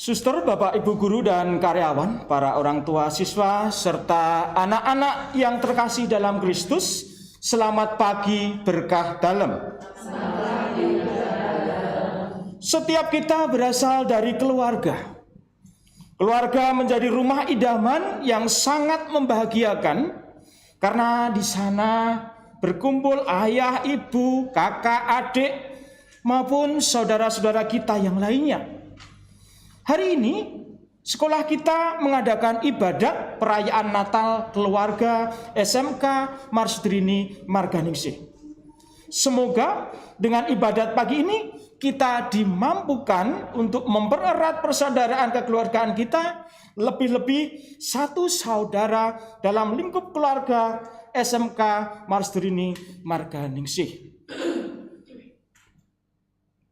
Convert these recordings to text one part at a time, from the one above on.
Suster, Bapak, Ibu guru dan karyawan, para orang tua siswa, serta anak-anak yang terkasih dalam Kristus, selamat pagi berkah dalam. Setiap kita berasal dari keluarga. Keluarga menjadi rumah idaman yang sangat membahagiakan karena di sana berkumpul ayah, ibu, kakak, adik, maupun saudara-saudara kita yang lainnya. Hari ini, sekolah kita mengadakan ibadat perayaan Natal keluarga SMK Marsudrini Marganingsih. Semoga dengan ibadat pagi ini kita dimampukan untuk mempererat persaudaraan kekeluargaan kita, lebih-lebih satu saudara dalam lingkup keluarga SMK Marsudrini Marganingsih.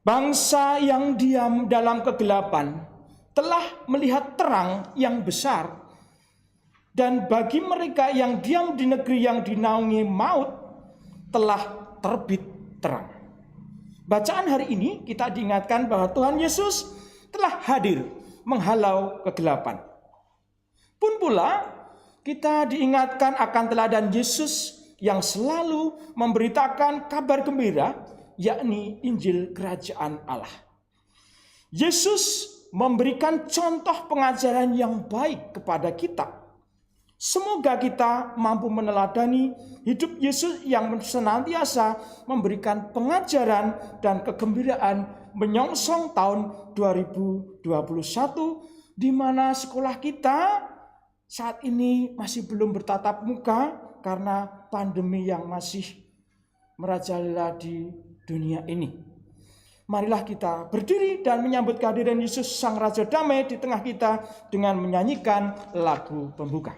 Bangsa yang diam dalam kegelapan telah melihat terang yang besar, dan bagi mereka yang diam di negeri yang dinaungi maut telah terbit terang. Bacaan hari ini kita diingatkan bahwa Tuhan Yesus telah hadir menghalau kegelapan. Pun pula kita diingatkan akan teladan Yesus yang selalu memberitakan kabar gembira, yakni Injil Kerajaan Allah. Yesus memberikan contoh pengajaran yang baik kepada kita. Semoga kita mampu meneladani hidup Yesus yang senantiasa memberikan pengajaran dan kegembiraan menyongsong tahun 2021, di mana sekolah kita saat ini masih belum bertatap muka karena pandemi yang masih merajalela di dunia ini. Marilah kita berdiri dan menyambut kehadiran Yesus Sang Raja Damai di tengah kita dengan menyanyikan lagu pembuka.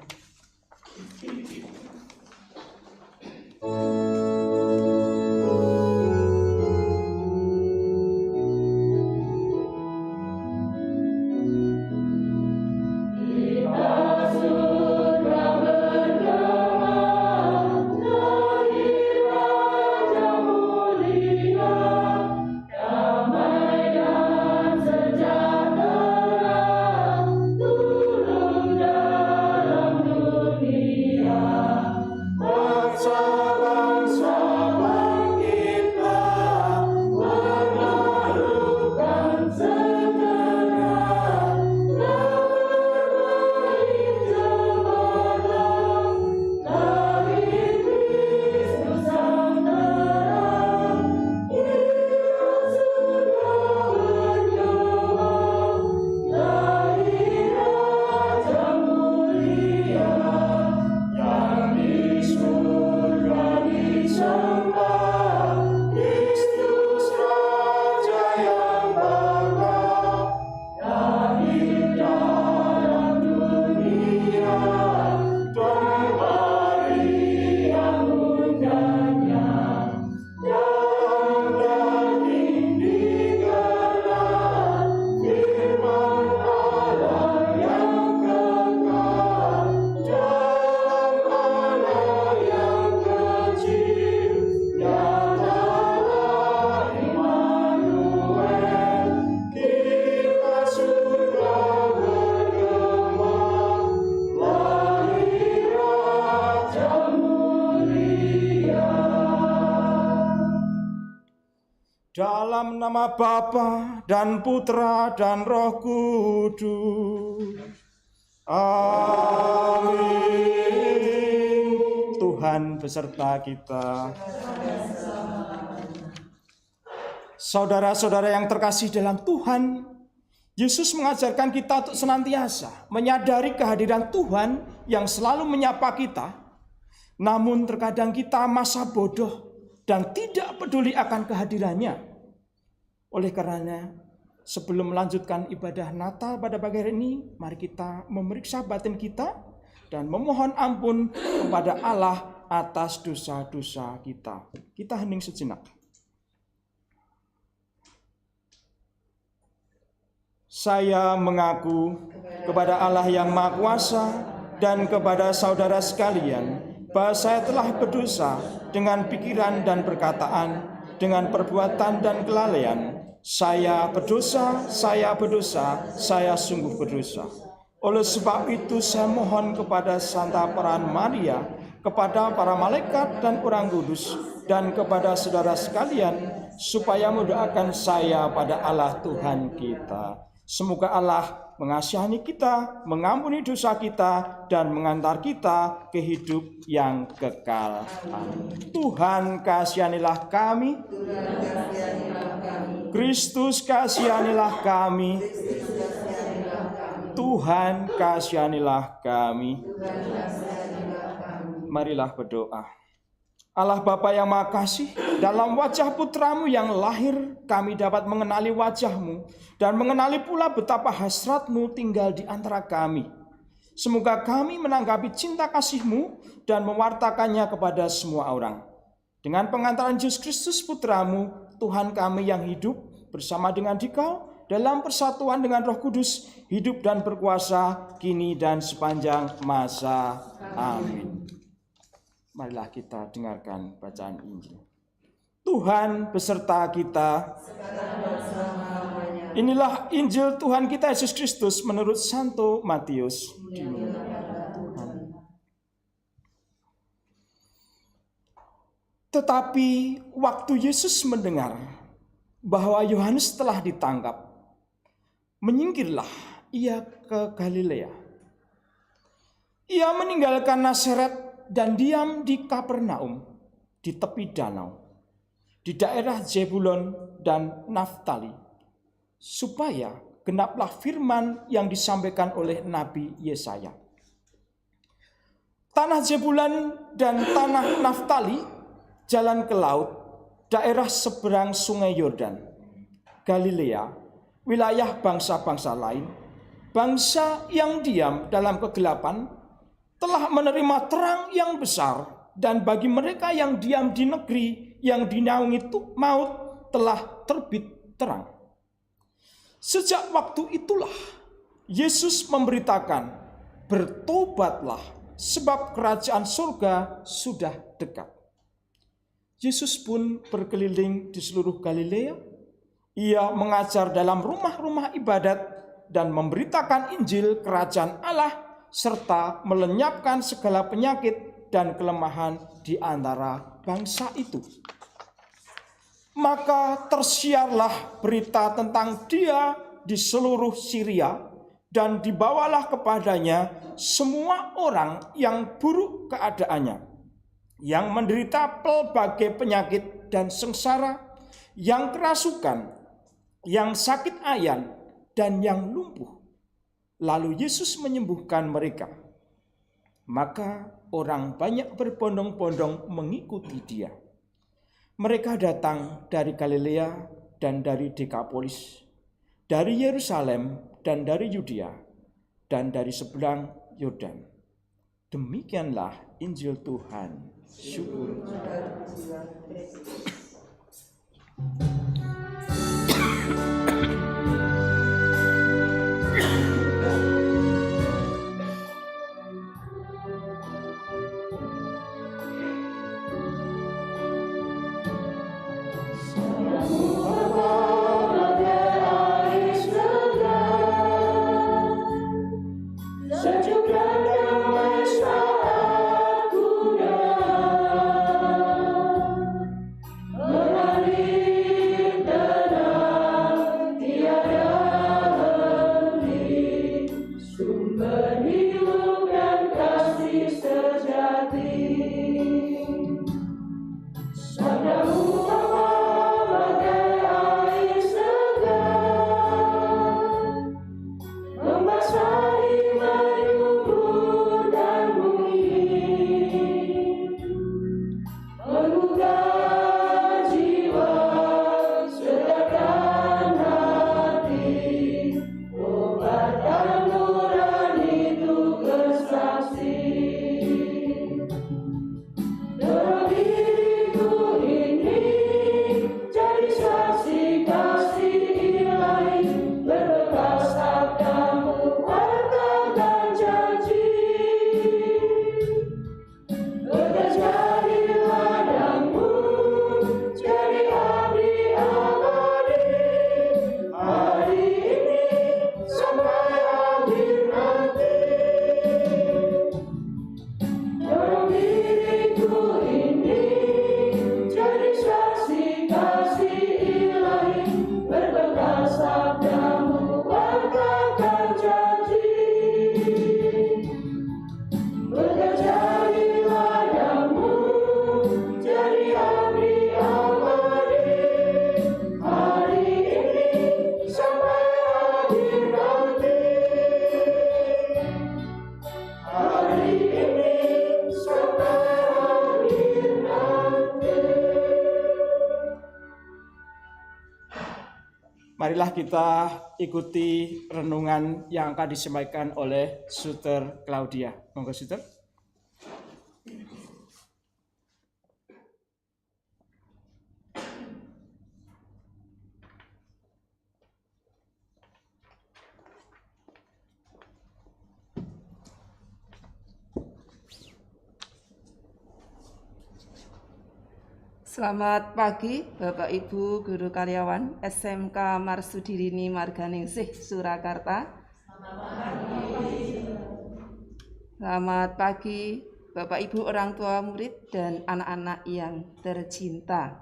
Dalam nama Bapa dan Putra dan Roh Kudus. Amin. Tuhan beserta kita. Saudara-saudara yang terkasih dalam Tuhan, Yesus mengajarkan kita untuk senantiasa menyadari kehadiran Tuhan yang selalu menyapa kita. Namun terkadang kita masa bodoh dan tidak peduli akan kehadirannya. Oleh karenanya, sebelum melanjutkan ibadah Natal pada pagi hari ini, mari kita memeriksa batin kita dan memohon ampun kepada Allah atas dosa-dosa kita. Kita hening sejenak. Saya mengaku kepada Allah yang Maha Kuasa dan kepada saudara sekalian bahwa saya telah berdosa dengan pikiran dan perkataan, dengan perbuatan dan kelalaian, Saya berdosa, saya sungguh berdosa. Oleh sebab itu saya mohon kepada Santa Peran Maria, kepada para malaikat dan orang kudus, dan kepada saudara sekalian, supaya mendoakan saya pada Allah Tuhan kita. Semoga Allah mengasihi kita, mengampuni dosa kita, dan mengantar kita ke hidup yang kekal. Amin. Tuhan kasihanilah kami. Kristus kasihanilah kami. Tuhan kasihanilah kami. Marilah berdoa. Allah Bapa yang Maha Kasih, dalam wajah putramu yang lahir kami dapat mengenali wajahmu dan mengenali pula betapa hasratmu tinggal di antara kami. Semoga kami menanggapi cinta kasihmu dan mewartakannya kepada semua orang. Dengan pengantaran Yesus Kristus putramu, Tuhan kami yang hidup bersama dengan Dikau dalam persatuan dengan Roh Kudus, hidup dan berkuasa kini dan sepanjang masa. Amin. Marilah kita dengarkan bacaan Injil. Tuhan beserta kita. Inilah Injil Tuhan kita Yesus Kristus menurut Santo Matius. Tetapi waktu Yesus mendengar bahwa Yohanes telah ditangkap, menyingkirlah ia ke Galilea. Ia meninggalkan Nazaret dan diam di Kapernaum, di tepi danau, di daerah Zebulon dan Naftali, supaya genaplah firman yang disampaikan oleh Nabi Yesaya. Tanah Zebulon dan tanah Naftali, jalan ke laut, daerah seberang sungai Yordan, Galilea, wilayah bangsa-bangsa lain, bangsa yang diam dalam kegelapan, telah menerima terang yang besar, dan bagi mereka yang diam di negeri yang dinaungi maut telah terbit terang. Sejak waktu itulah Yesus memberitakan, bertobatlah sebab kerajaan surga sudah dekat. Yesus pun berkeliling di seluruh Galilea. Ia mengajar dalam rumah-rumah ibadat dan memberitakan Injil kerajaan Allah serta melenyapkan segala penyakit dan kelemahan di antara bangsa itu. Maka tersiarlah berita tentang dia di seluruh Syria, dan dibawalah kepadanya semua orang yang buruk keadaannya, yang menderita pelbagai penyakit dan sengsara, yang kerasukan, yang sakit ayan, dan yang lumpuh. Lalu Yesus menyembuhkan mereka. Maka orang banyak berbondong-bondong mengikuti dia. Mereka datang dari Galilea dan dari Dekapolis, dari Yerusalem dan dari Yudea, dan dari seberang Yordan. Demikianlah Injil Tuhan. Syukur. Mari Marilah kita ikuti renungan yang akan disampaikan oleh Suster Claudia. Monggo Suster. Selamat pagi Bapak Ibu Guru Karyawan SMK Marsudirini Marganingsih Surakarta. Selamat pagi Bapak Ibu orang tua murid dan anak-anak yang tercinta.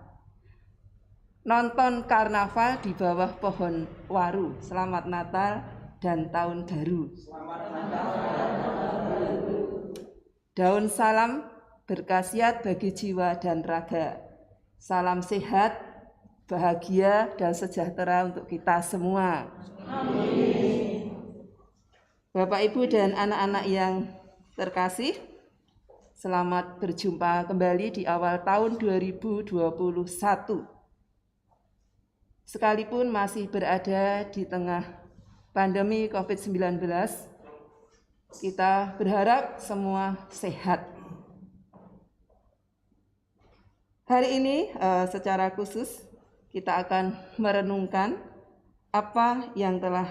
Nonton karnaval di bawah pohon waru. Selamat Natal dan Tahun Baru. Daun salam berkhasiat bagi jiwa dan raga. Salam sehat, bahagia, dan sejahtera untuk kita semua. Amin. Bapak, Ibu, dan anak-anak yang terkasih, selamat berjumpa kembali di awal tahun 2021. Sekalipun masih berada di tengah pandemi COVID-19, kita berharap semua sehat. Hari ini secara khusus kita akan merenungkan apa yang telah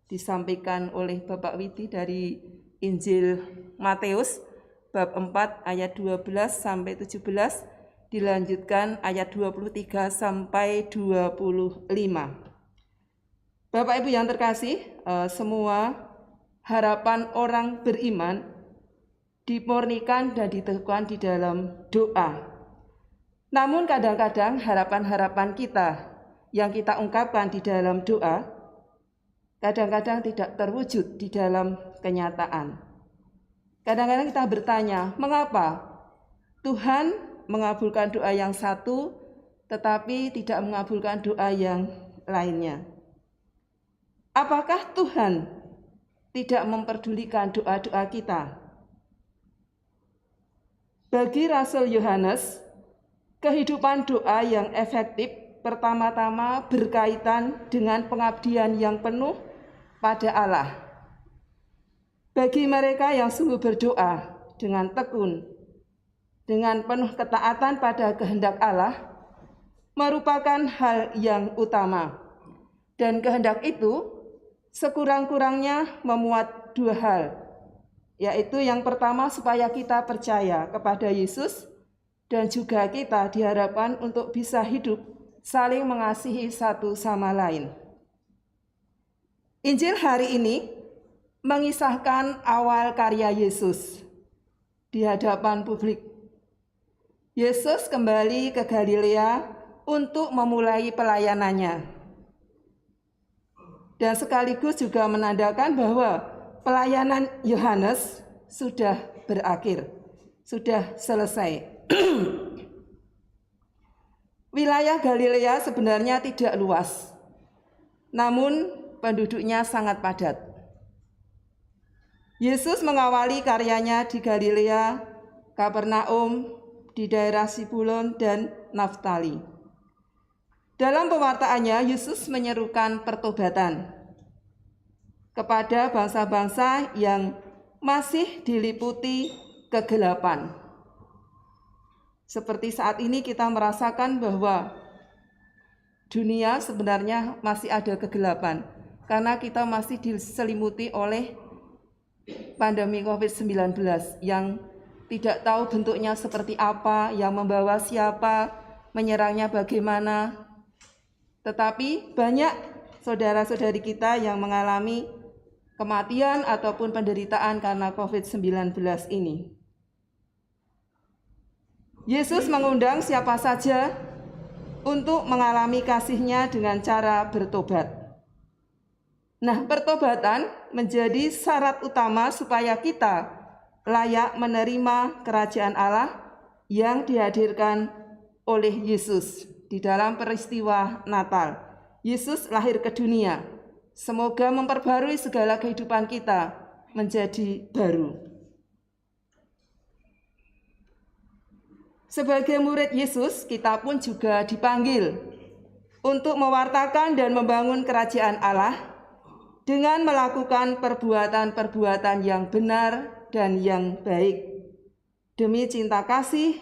disampaikan oleh Bapak Widi dari Injil Matius bab 4 ayat 12 sampai 17, dilanjutkan ayat 23 sampai 25. Bapak Ibu yang terkasih, semua harapan orang beriman dimurnikan dan diteguhkan di dalam doa. Namun kadang-kadang harapan-harapan kita yang kita ungkapkan di dalam doa kadang-kadang tidak terwujud di dalam kenyataan. Kadang-kadang kita bertanya, mengapa Tuhan mengabulkan doa yang satu tetapi tidak mengabulkan doa yang lainnya? Apakah Tuhan tidak memperdulikan doa-doa kita? Bagi Rasul Yohanes, kehidupan doa yang efektif pertama-tama berkaitan dengan pengabdian yang penuh pada Allah. Bagi mereka yang sungguh berdoa dengan tekun, dengan penuh ketaatan pada kehendak Allah, merupakan hal yang utama. Dan kehendak itu sekurang-kurangnya memuat dua hal, yaitu yang pertama supaya kita percaya kepada Yesus, dan juga kita diharapkan untuk bisa hidup saling mengasihi satu sama lain. Injil hari ini mengisahkan awal karya Yesus di hadapan publik. Yesus kembali ke Galilea untuk memulai pelayanannya. Dan sekaligus juga menandakan bahwa pelayanan Yohanes sudah berakhir, sudah selesai. Wilayah Galilea sebenarnya tidak luas, namun penduduknya sangat padat. Yesus mengawali karyanya di Galilea, Kapernaum, di daerah Zebulon dan Naftali. Dalam pewartaannya, Yesus menyerukan pertobatan kepada bangsa-bangsa yang masih diliputi kegelapan. Seperti saat ini kita merasakan bahwa dunia sebenarnya masih ada kegelapan karena kita masih diselimuti oleh pandemi COVID-19 yang tidak tahu bentuknya seperti apa, yang membawa siapa, menyerangnya bagaimana. Tetapi banyak saudara-saudari kita yang mengalami kematian ataupun penderitaan karena COVID-19 ini. Yesus mengundang siapa saja untuk mengalami kasih-Nya dengan cara bertobat. Nah, pertobatan menjadi syarat utama supaya kita layak menerima kerajaan Allah yang dihadirkan oleh Yesus di dalam peristiwa Natal. Yesus lahir ke dunia. Semoga memperbarui segala kehidupan kita menjadi baru. Sebagai murid Yesus, kita pun juga dipanggil untuk mewartakan dan membangun kerajaan Allah dengan melakukan perbuatan-perbuatan yang benar dan yang baik demi cinta kasih,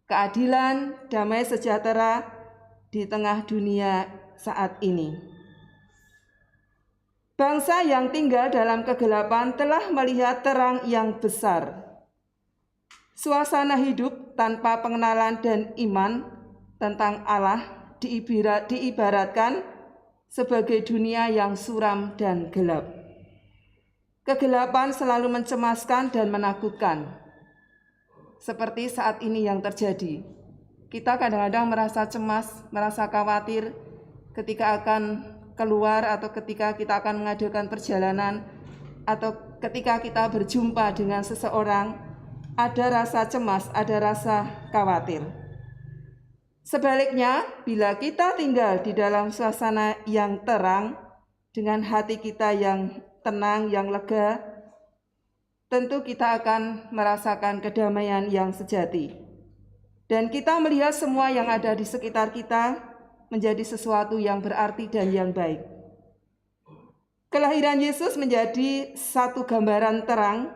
keadilan, damai sejahtera di tengah dunia saat ini. Bangsa yang tinggal dalam kegelapan telah melihat terang yang besar. Suasana hidup tanpa pengenalan dan iman tentang Allah diibaratkan sebagai dunia yang suram dan gelap. Kegelapan selalu mencemaskan dan menakutkan. Seperti saat ini yang terjadi. Kita kadang-kadang merasa cemas, merasa khawatir ketika akan keluar atau ketika kita akan mengadakan perjalanan atau ketika kita berjumpa dengan seseorang, ada rasa cemas, ada rasa khawatir. Sebaliknya, bila kita tinggal di dalam suasana yang terang, dengan hati kita yang tenang, yang lega, tentu kita akan merasakan kedamaian yang sejati. Dan kita melihat semua yang ada di sekitar kita menjadi sesuatu yang berarti dan yang baik. Kelahiran Yesus menjadi satu gambaran terang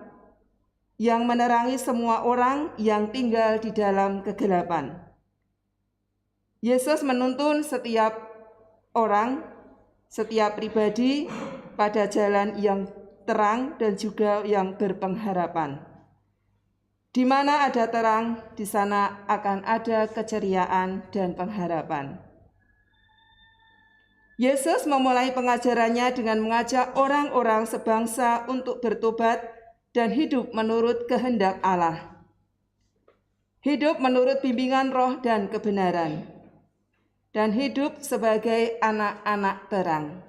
yang menerangi semua orang yang tinggal di dalam kegelapan. Yesus menuntun setiap orang, setiap pribadi pada jalan yang terang dan juga yang berpengharapan. Di mana ada terang, di sana akan ada keceriaan dan pengharapan. Yesus memulai pengajarannya dengan mengajak orang-orang sebangsa untuk bertobat dan hidup menurut kehendak Allah. Hidup menurut bimbingan roh dan kebenaran. Dan hidup sebagai anak-anak terang.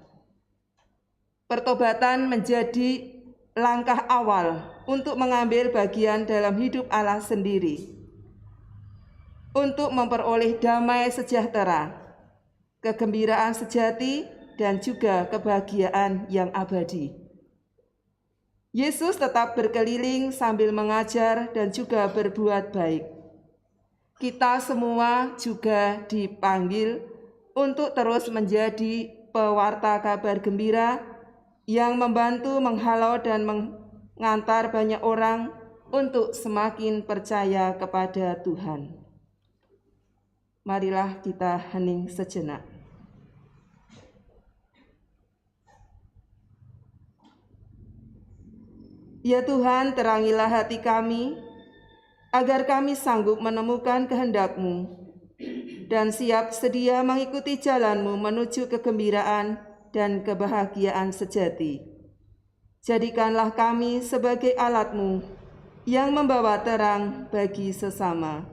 Pertobatan menjadi langkah awal untuk mengambil bagian dalam hidup Allah sendiri. Untuk memperoleh damai sejahtera, kegembiraan sejati, dan juga kebahagiaan yang abadi. Yesus tetap berkeliling sambil mengajar dan juga berbuat baik. Kita semua juga dipanggil untuk terus menjadi pewarta kabar gembira yang membantu menghalau dan mengantar banyak orang untuk semakin percaya kepada Tuhan. Marilah kita hening sejenak. Ya Tuhan, terangilah hati kami, agar kami sanggup menemukan kehendak-Mu dan siap sedia mengikuti jalan-Mu menuju kegembiraan dan kebahagiaan sejati. Jadikanlah kami sebagai alat-Mu yang membawa terang bagi sesama.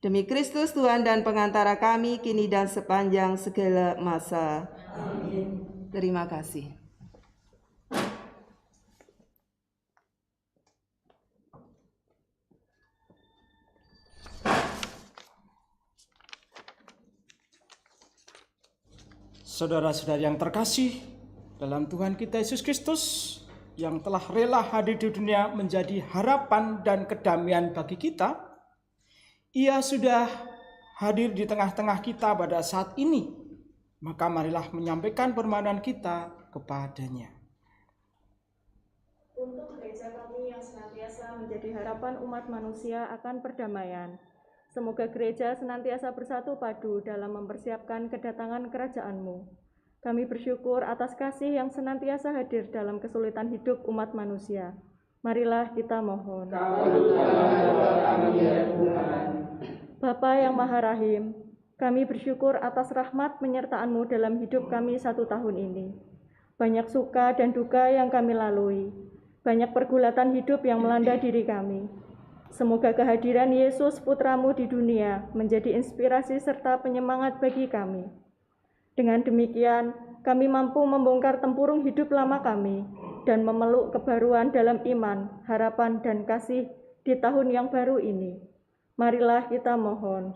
Demi Kristus Tuhan dan pengantara kami, kini dan sepanjang segala masa. Amin. Terima kasih. Saudara-saudara yang terkasih dalam Tuhan kita Yesus Kristus, yang telah rela hadir di dunia menjadi harapan dan kedamaian bagi kita, Ia sudah hadir di tengah-tengah kita pada saat ini. Maka marilah menyampaikan permohonan kita kepadanya. Untuk gereja kami yang senantiasa menjadi harapan umat manusia akan perdamaian, semoga gereja senantiasa bersatu padu dalam mempersiapkan kedatangan kerajaan-Mu. Kami bersyukur atas kasih yang senantiasa hadir dalam kesulitan hidup umat manusia. Marilah kita mohon. Bapa yang Maha Rahim, kami bersyukur atas rahmat penyertaan-Mu dalam hidup kami 1 tahun ini. Banyak suka dan duka yang kami lalui, banyak pergulatan hidup yang melanda diri kami. Semoga kehadiran Yesus Putra-Mu di dunia menjadi inspirasi serta penyemangat bagi kami. Dengan demikian, kami mampu membongkar tempurung hidup lama kami dan memeluk kebaruan dalam iman, harapan, dan kasih di tahun yang baru ini. Marilah kita mohon.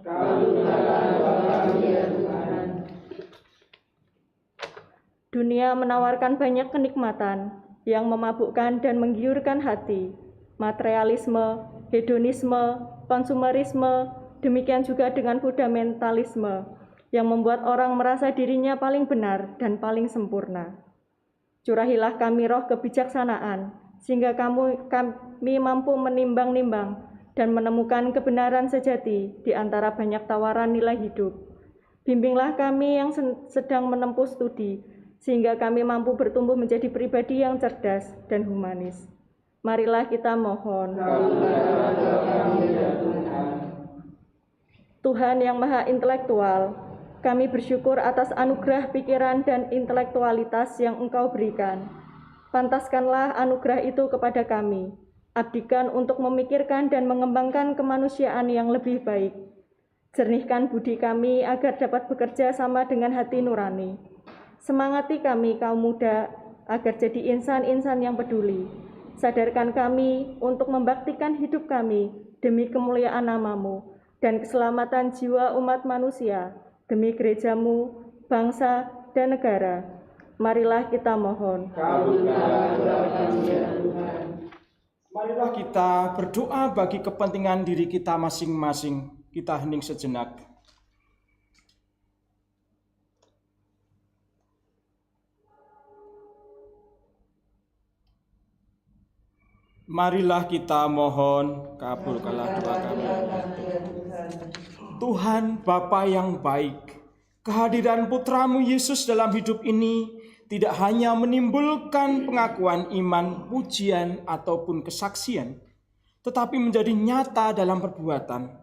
Dunia menawarkan banyak kenikmatan yang memabukkan dan menggiurkan hati. Materialisme, hedonisme, konsumerisme, demikian juga dengan fundamentalisme yang membuat orang merasa dirinya paling benar dan paling sempurna. Curahilah kami roh kebijaksanaan, sehingga kami mampu menimbang-nimbang dan menemukan kebenaran sejati di antara banyak tawaran nilai hidup. Bimbinglah kami yang sedang menempuh studi, sehingga kami mampu bertumbuh menjadi pribadi yang cerdas dan humanis. Marilah kita mohon. Tuhan yang Maha Intelektual, kami bersyukur atas anugerah pikiran dan intelektualitas yang Engkau berikan. Pantaskanlah anugerah itu kepada kami. Abdikan untuk memikirkan dan mengembangkan kemanusiaan yang lebih baik. Jernihkan budi kami agar dapat bekerja sama dengan hati nurani. Semangati kami kaum muda agar jadi insan-insan yang peduli. Sadarkan kami untuk membaktikan hidup kami demi kemuliaan nama-Mu dan keselamatan jiwa umat manusia, demi gereja-Mu, bangsa, dan negara. Marilah kita mohon. Marilah kita berdoa bagi kepentingan diri kita masing-masing. Kita hening sejenak. Marilah kita mohon, kabulkanlah doa kami. Tuhan Bapa yang baik, kehadiran Putra-Mu Yesus dalam hidup ini tidak hanya menimbulkan pengakuan iman, pujian, ataupun kesaksian, tetapi menjadi nyata dalam perbuatan.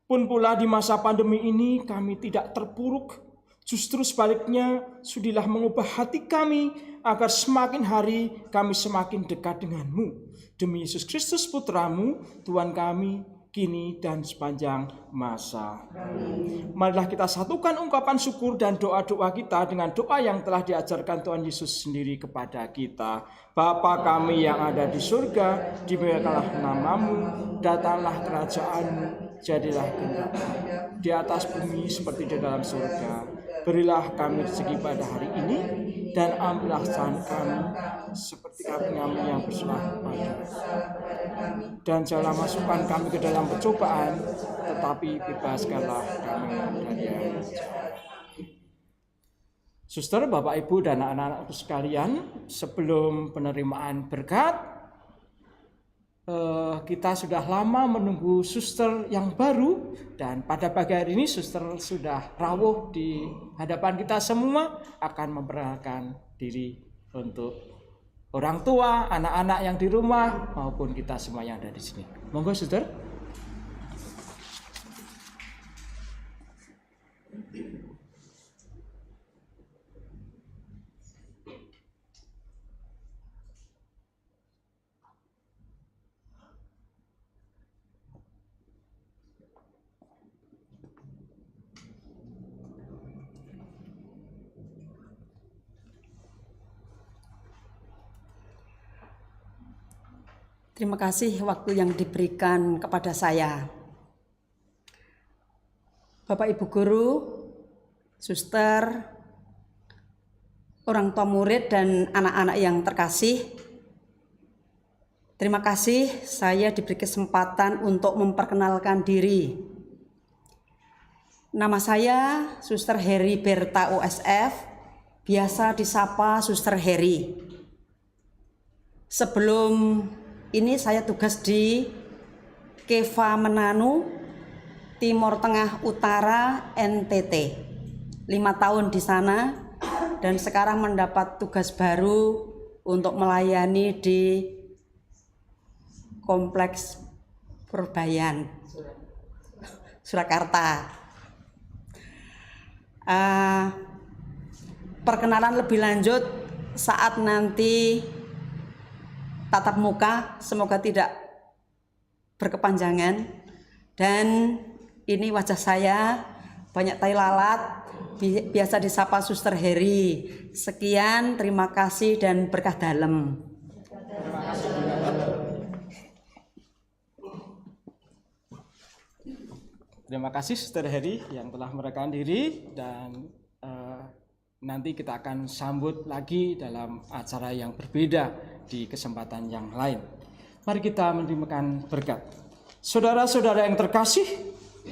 Pun pula di masa pandemi ini kami tidak terpuruk, justru sebaliknya sudilah mengubah hati kami agar semakin hari kami semakin dekat dengan-Mu. Demi Yesus Kristus Putra-Mu, Tuhan kami, kini dan sepanjang masa. Amin. Marilah kita satukan ungkapan syukur dan doa-doa kita dengan doa yang telah diajarkan Tuhan Yesus sendiri kepada kita. Bapa kami yang ada di surga, dimuliakanlah nama-Mu, datanglah kerajaan-Mu, jadilah kehendak-Mu di atas bumi seperti di dalam surga. Berilah kami rezeki pada hari ini, dan ampunilah kesalahan kami, seperti kami yang bersalah kepada. Dan janganlah masukkan kami ke dalam pencobaan, tetapi bebaskanlah kami dari yang jahat. Suster, Bapak, Ibu, dan anak-anakku sekalian, sebelum penerimaan berkat, kita sudah lama menunggu suster yang baru, dan pada pagi hari ini suster sudah rawuh di hadapan kita semua akan memperkenalkan diri untuk orang tua, anak-anak yang di rumah maupun kita semua yang ada di sini. Monggo suster. Terima kasih waktu yang diberikan kepada saya. Bapak Ibu Guru, suster, orang tua murid dan anak-anak yang terkasih, terima kasih saya diberi kesempatan untuk memperkenalkan diri. Nama saya Suster Heri Berta OSF, biasa disapa Suster Heri. Sebelum ini saya tugas di Keva Menanu, Timur Tengah Utara, NTT. 5 tahun di sana dan sekarang mendapat tugas baru untuk melayani di Kompleks Purbayan, Surakarta. Perkenalan lebih lanjut saat nanti tatap muka, semoga tidak berkepanjangan. Dan ini wajah saya, banyak tai lalat, biasa disapa Suster Heri. Sekian, terima kasih dan berkah dalem. Terima kasih Suster Heri yang telah merekam diri, dan nanti kita akan sambut lagi dalam acara yang berbeda di kesempatan yang lain. Mari kita menerima berkat. Saudara-saudara yang terkasih,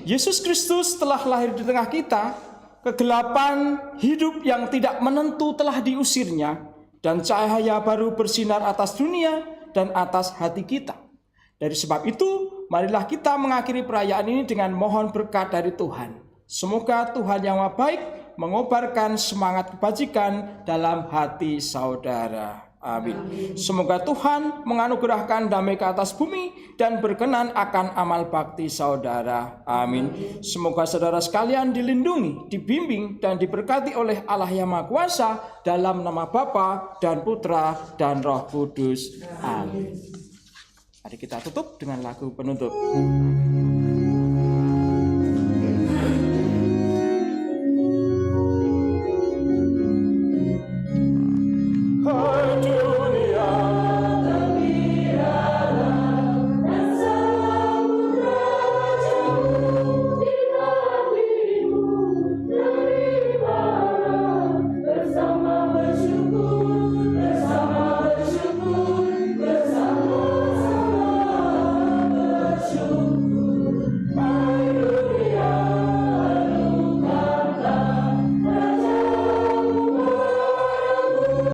Yesus Kristus telah lahir di tengah kita Kegelapan hidup yang tidak menentu telah diusirnya, dan cahaya baru bersinar atas dunia dan atas hati kita. Dari sebab itu, marilah kita mengakhiri perayaan ini dengan mohon berkat dari Tuhan. Semoga Tuhan yang Maha Baik mengobarkan semangat kebajikan dalam hati saudara. Amin. Semoga Tuhan menganugerahkan damai ke atas bumi dan berkenan akan amal bakti saudara. Amin. Semoga saudara sekalian dilindungi, dibimbing, dan diberkati oleh Allah yang Maha Kuasa dalam nama Bapa dan Putra dan Roh Kudus. Amin. Mari kita tutup dengan lagu penutup.